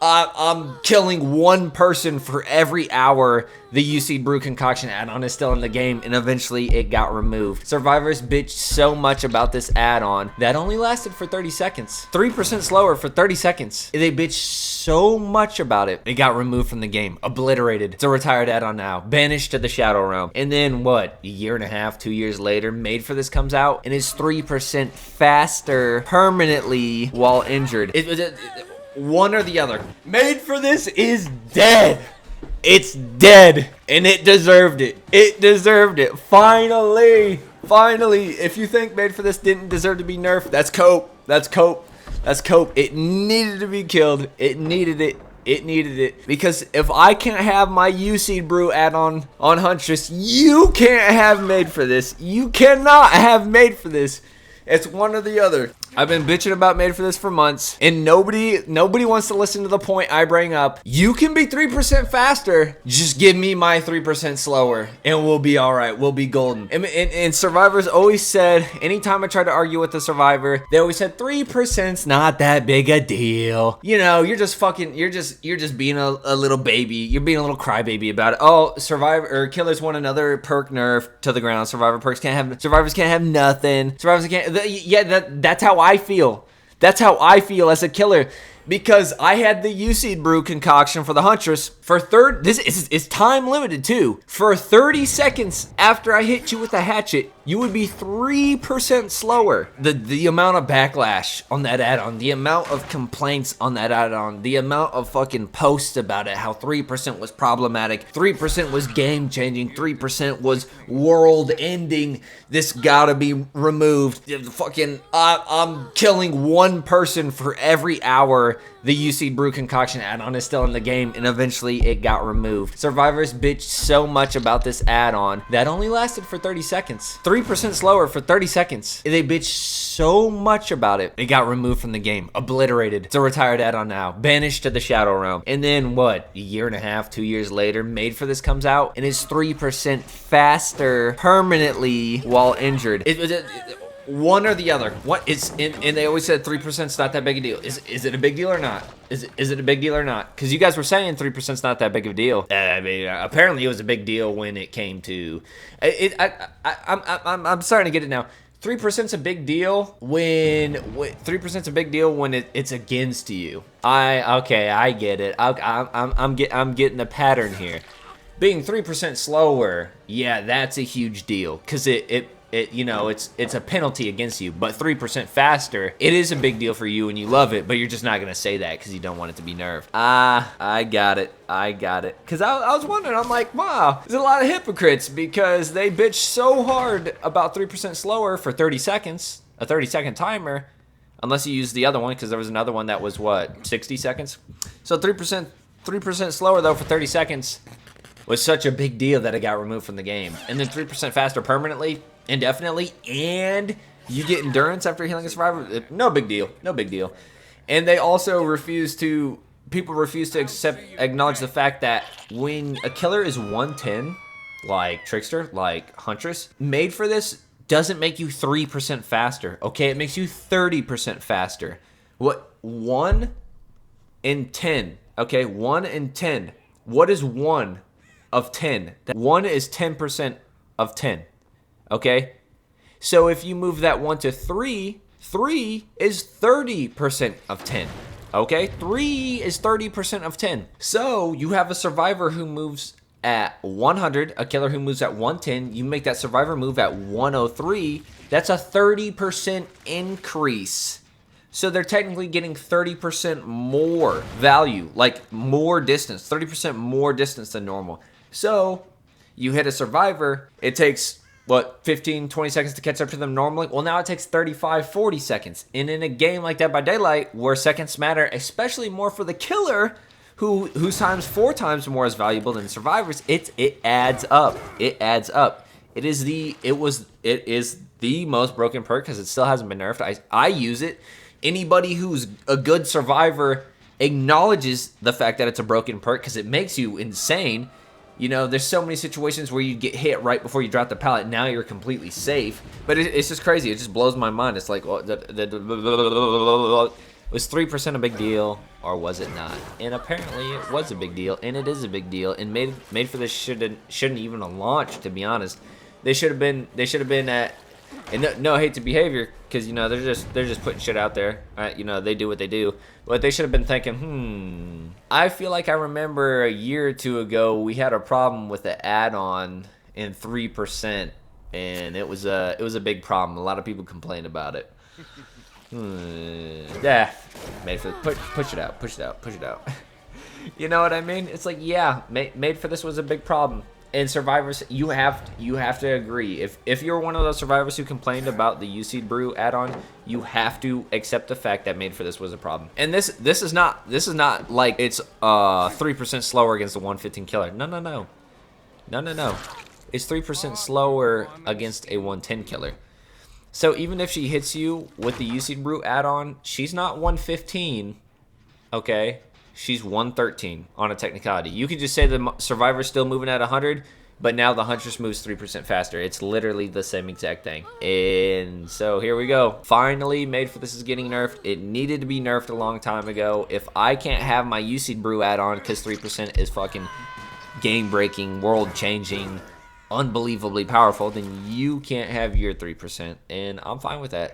I'm killing one person for every hour the UC Brew concoction add-on is still in the game, and eventually it got removed. Survivors bitched so much about this add-on that only lasted for 30 seconds. 3% slower for 30 seconds. They bitched so much about it, it got removed from the game, obliterated. It's a retired add-on now, banished to the Shadow Realm. And then what, a year and a half, 2 years later, Made for This comes out and is 3% faster permanently while injured. One or the other. Made for This is dead. It's dead. And it deserved it. It deserved it. Finally. Finally. If you think Made for This didn't deserve to be nerfed, that's cope. That's cope. That's cope. It needed to be killed. It needed it. It needed it. Because if I can't have my UC Brew add-on on Huntress, you can't have Made for This. You cannot have Made for This. It's one or the other. I've been bitching about Made for This for months, and nobody wants to listen to the point I bring up. You can be 3% faster. Just give me my 3% slower, and we'll be all right. We'll be golden. And survivors always said, anytime I tried to argue with the survivor, they always said 3%'s not that big a deal. You know, you're just being a little baby. You're being a little crybaby about it. Oh, survivor or killers want another perk nerf to the ground. Survivors can't have nothing. Survivors can't. That's how I feel. That's how I feel as a killer, because I had the UC Brew concoction for the Huntress for this is time limited too. For 30 seconds after I hit you with a hatchet, you would be 3% slower. The amount of backlash on that add-on, the amount of complaints on that add-on, the amount of fucking posts about it, how 3% was problematic, 3% was game-changing, 3% was world-ending, this gotta be removed. I'm killing one person for every hour the UC Brew concoction add-on is still in the game, and eventually it got removed. Survivors bitched so much about this add-on that only lasted for 30 seconds. 3% slower for 30 seconds. They bitched so much about it, it got removed from the game, obliterated. It's a retired add-on now, banished to the Shadow Realm. And then what, a year and a half, 2 years later, Made for This comes out and is 3% faster permanently while injured. One or the other. What is and they always said 3% is not that big a deal. Is it a big deal or not? Is it a big deal or not? Because you guys were saying 3% is not that big of a deal. I mean, apparently it was a big deal when it came to. I'm starting to get it now. 3%'s a big deal when 3%'s a big deal when it's against you. I get it. I'm getting the pattern here. Being 3% slower, yeah, that's a huge deal because it's a penalty against you. But 3% faster, it is a big deal for you and you love it, but you're just not gonna say that because you don't want it to be nerfed. I got it. Because I was wondering, I'm like, wow, there's a lot of hypocrites because they bitch so hard about 3% slower for 30 seconds, a 30-second timer, unless you use the other one, because there was another one that was, what, 60 seconds? So 3% slower, though, for 30 seconds was such a big deal that it got removed from the game. And then 3% faster permanently, indefinitely, and you get endurance after healing a survivor. No big deal. No big deal. And they also people refuse to acknowledge the fact that when a killer is 110, like Trickster, like Huntress, Made for This doesn't make you 3% faster, okay? It makes you 30% faster. What? 1 in 10, okay? 1 in 10. What is 1 of 10? 1 is 10% of 10, okay? So if you move that 1 to 3, 3 is 30% of 10, okay? 3 is 30% of 10. So you have a survivor who moves at 100, a killer who moves at 110. You make that survivor move at 103. That's a 30% increase. So they're technically getting 30% more value, like more distance, 30% more distance than normal. So you hit a survivor, it takes, what, 15, 20 seconds to catch up to them normally? Well, now it takes 35, 40 seconds. And in a game like Dead by Daylight, where seconds matter, especially more for the killer, whose time's 4 times more is valuable than survivors, it adds up. It adds up. It is the most broken perk because it still hasn't been nerfed. I use it. Anybody who's a good survivor acknowledges the fact that it's a broken perk because it makes you insane. You know, there's so many situations where you get hit right before you drop the pallet. Now you're completely safe. But it's just crazy. It just blows my mind. It's like, Was 3% a big deal, or was it not? And apparently it was a big deal, and it is a big deal. And made for this shouldn't even have launched, to be honest. They should have been at, and no hate to behavior, because you know they're just putting shit out there. You know, they do what they do, but they should have been thinking, I feel like I remember a year or two ago we had a problem with the add-on in 3%, and it was a big problem. A lot of people complained about it. Yeah, made for push it out. You know what I mean? It's like, yeah, made for this was a big problem. And survivors, you have to agree. If you're one of those survivors who complained about the UC Brew add-on, you have to accept the fact that made for this was a problem. And this is not like it's 3% slower against the 115 killer. No. It's 3% slower against a 110 killer. So even if she hits you with the UC Brew add-on, she's not 115, okay? She's 113 on a technicality. You could just say the Survivor's still moving at 100, but now the Huntress moves 3% faster. It's literally the same exact thing. And so here we go. Finally, Made for This is getting nerfed. It needed to be nerfed a long time ago. If I can't have my UC Brew add-on because 3% is fucking game-breaking, world-changing, unbelievably powerful, then you can't have your 3%, and I'm fine with that.